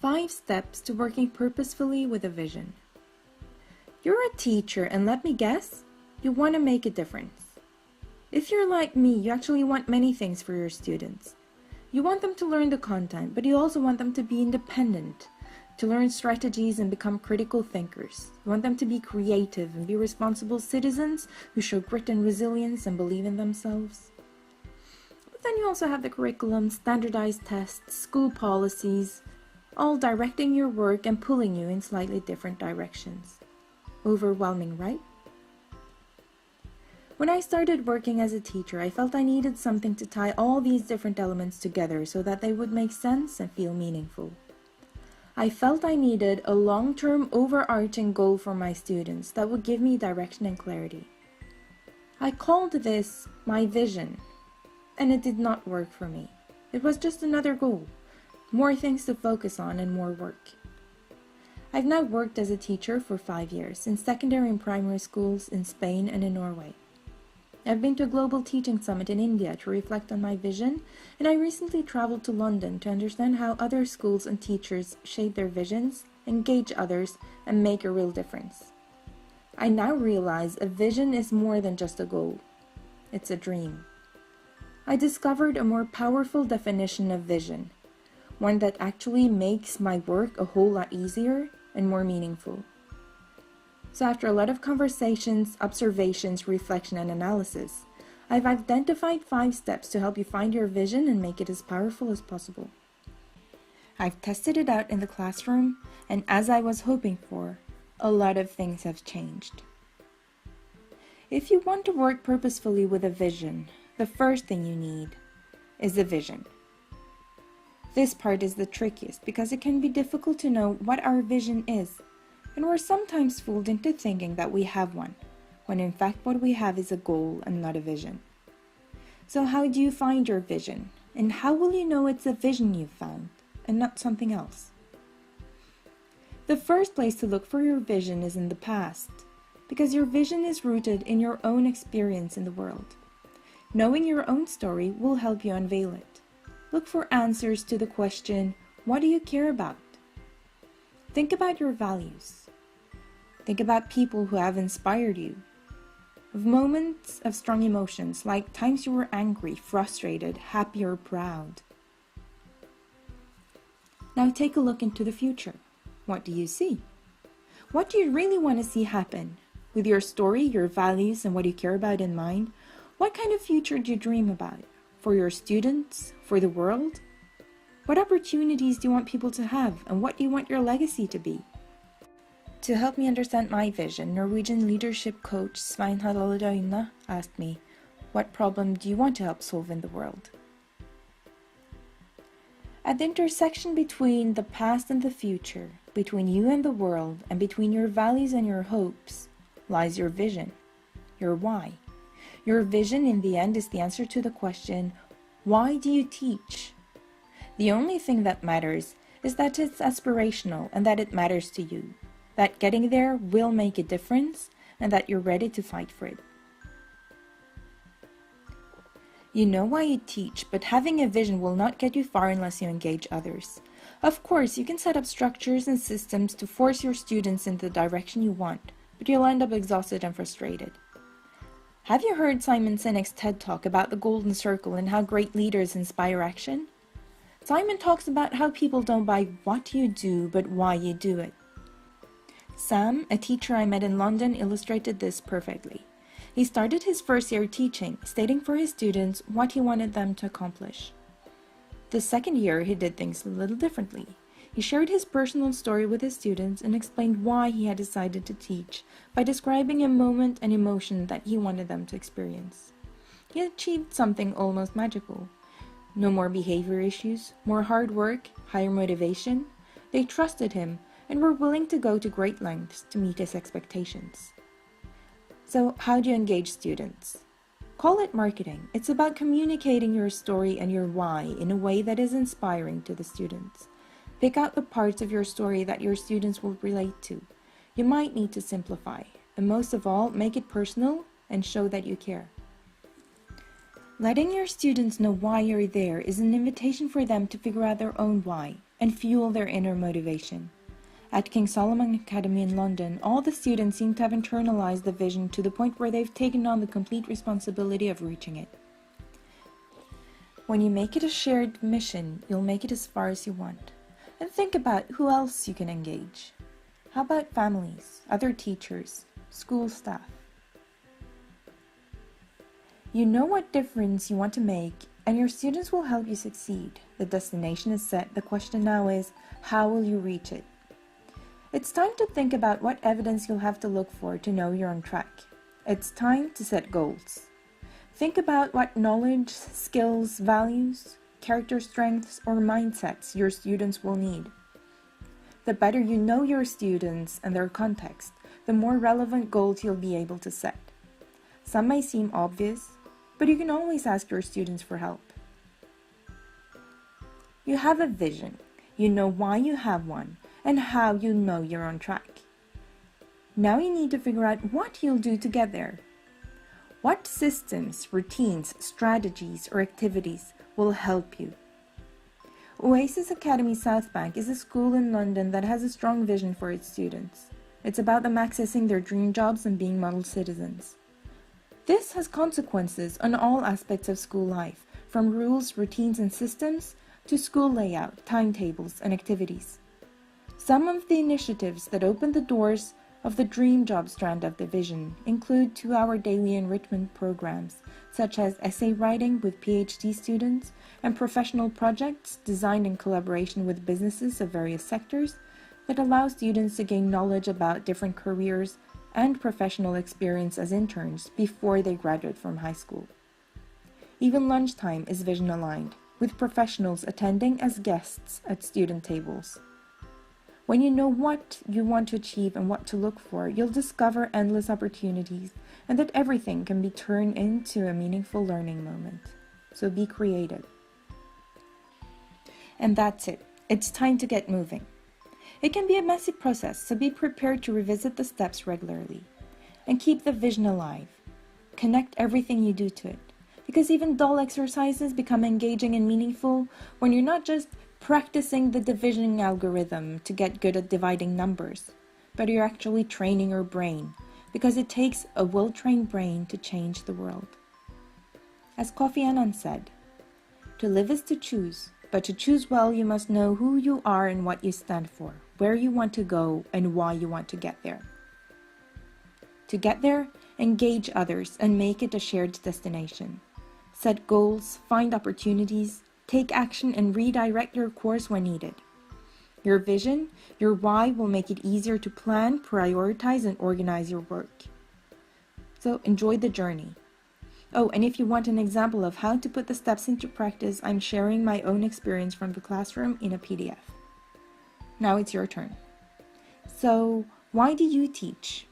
5 steps to working purposefully with a vision. You're a teacher, and let me guess, you want to make a difference. If you're like me, you actually want many things for your students. You want them to learn the content, but you also want them to be independent, to learn strategies and become critical thinkers. You want them to be creative and be responsible citizens who show grit and resilience and believe in themselves. But then you also have the curriculum, standardized tests, school policies, all directing your work and pulling you in slightly different directions. Overwhelming, right? When I started working as a teacher, I felt I needed something to tie all these different elements together so that they would make sense and feel meaningful. I felt I needed a long-term overarching goal for my students that would give me direction and clarity. I called this my vision, and it did not work for me. It was just another goal, more things to focus on and more work. I've now worked as a teacher for 5 years in secondary and primary schools in Spain and in Norway. I've been to a global teaching summit in India to reflect on my vision, and I recently traveled to London to understand how other schools and teachers shape their visions, engage others, and make a real difference. I now realize a vision is more than just a goal. It's a dream. I discovered a more powerful definition of vision, one that actually makes my work a whole lot easier and more meaningful. So after a lot of conversations, observations, reflection, and analysis, I've identified 5 steps to help you find your vision and make it as powerful as possible. I've tested it out in the classroom, and as I was hoping for, a lot of things have changed. If you want to work purposefully with a vision, the first thing you need is a vision. This part is the trickiest because it can be difficult to know what our vision is, and we're sometimes fooled into thinking that we have one, when in fact what we have is a goal and not a vision. So how do you find your vision, and how will you know it's a vision you've found, and not something else? The first place to look for your vision is in the past, because your vision is rooted in your own experience in the world. Knowing your own story will help you unveil it. Look for answers to the question, what do you care about? Think about your values. Think about people who have inspired you. Of moments of strong emotions, like times you were angry, frustrated, happy, or proud. Now take a look into the future. What do you see? What do you really want to see happen? With your story, your values, and what you care about in mind, what kind of future do you dream about? For your students? For the world? What opportunities do you want people to have, and what do you want your legacy to be? To help me understand my vision, Norwegian leadership coach Svein Harald Øyne asked me, what problem do you want to help solve in the world? At the intersection between the past and the future, between you and the world, and between your values and your hopes, lies your vision, your why. Your vision in the end is the answer to the question, why do you teach? The only thing that matters is that it's aspirational and that it matters to you, that getting there will make a difference and that you're ready to fight for it. You know why you teach, but having a vision will not get you far unless you engage others. Of course, you can set up structures and systems to force your students in the direction you want, but you'll end up exhausted and frustrated. Have you heard Simon Sinek's TED Talk about the golden circle and how great leaders inspire action? Simon talks about how people don't buy what you do, but why you do it. Sam, a teacher I met in London, illustrated this perfectly. He started his first year teaching, stating for his students what he wanted them to accomplish. The second year, he did things a little differently. He shared his personal story with his students and explained why he had decided to teach by describing a moment and emotion that he wanted them to experience. He achieved something almost magical. No more behavior issues, more hard work, higher motivation. They trusted him and were willing to go to great lengths to meet his expectations. So how do you engage students? Call it marketing. It's about communicating your story and your why in a way that is inspiring to the students. Pick out the parts of your story that your students will relate to. You might need to simplify, and most of all, make it personal and show that you care. Letting your students know why you're there is an invitation for them to figure out their own why and fuel their inner motivation. At King Solomon Academy in London, all the students seem to have internalized the vision to the point where they've taken on the complete responsibility of reaching it. When you make it a shared mission, you'll make it as far as you want. And think about who else you can engage. How about families, other teachers, school staff? You know what difference you want to make, and your students will help you succeed. The destination is set. The question now is, how will you reach it? It's time to think about what evidence you'll have to look for to know you're on track. It's time to set goals. Think about what knowledge, skills, values, character strengths, or mindsets your students will need. The better you know your students and their context, the more relevant goals you'll be able to set. Some may seem obvious, but you can always ask your students for help. You have a vision. You know why you have one and how you know you're on track. Now you need to figure out what you'll do to get there. What systems, routines, strategies, or activities will help you? Oasis Academy South Bank is a school in London that has a strong vision for its students. It's about them accessing their dream jobs and being model citizens. This has consequences on all aspects of school life, from rules, routines, and systems to school layout, timetables, and activities. Some of the initiatives that open the doors of the dream job strand of the vision include 2-hour daily enrichment programs, such as essay writing with PhD students and professional projects designed in collaboration with businesses of various sectors that allow students to gain knowledge about different careers and professional experience as interns before they graduate from high school. Even lunchtime is vision aligned, with professionals attending as guests at student tables. When you know what you want to achieve and what to look for, you'll discover endless opportunities and that everything can be turned into a meaningful learning moment. So be creative. And that's it. It's time to get moving. It can be a messy process, so be prepared to revisit the steps regularly. And keep the vision alive. Connect everything you do to it. Because even dull exercises become engaging and meaningful when you're not just practicing the division algorithm to get good at dividing numbers, but you're actually training your brain, because it takes a well-trained brain to change the world. As Kofi Annan said, "To live is to choose, but to choose well you must know who you are and what you stand for, where you want to go and why you want to get there." To get there, engage others and make it a shared destination. Set goals, find opportunities, take action and redirect your course when needed. Your vision, your why will make it easier to plan, prioritize, and organize your work. So enjoy the journey. Oh, and if you want an example of how to put the steps into practice, I'm sharing my own experience from the classroom in a PDF. Now it's your turn. So, why do you teach?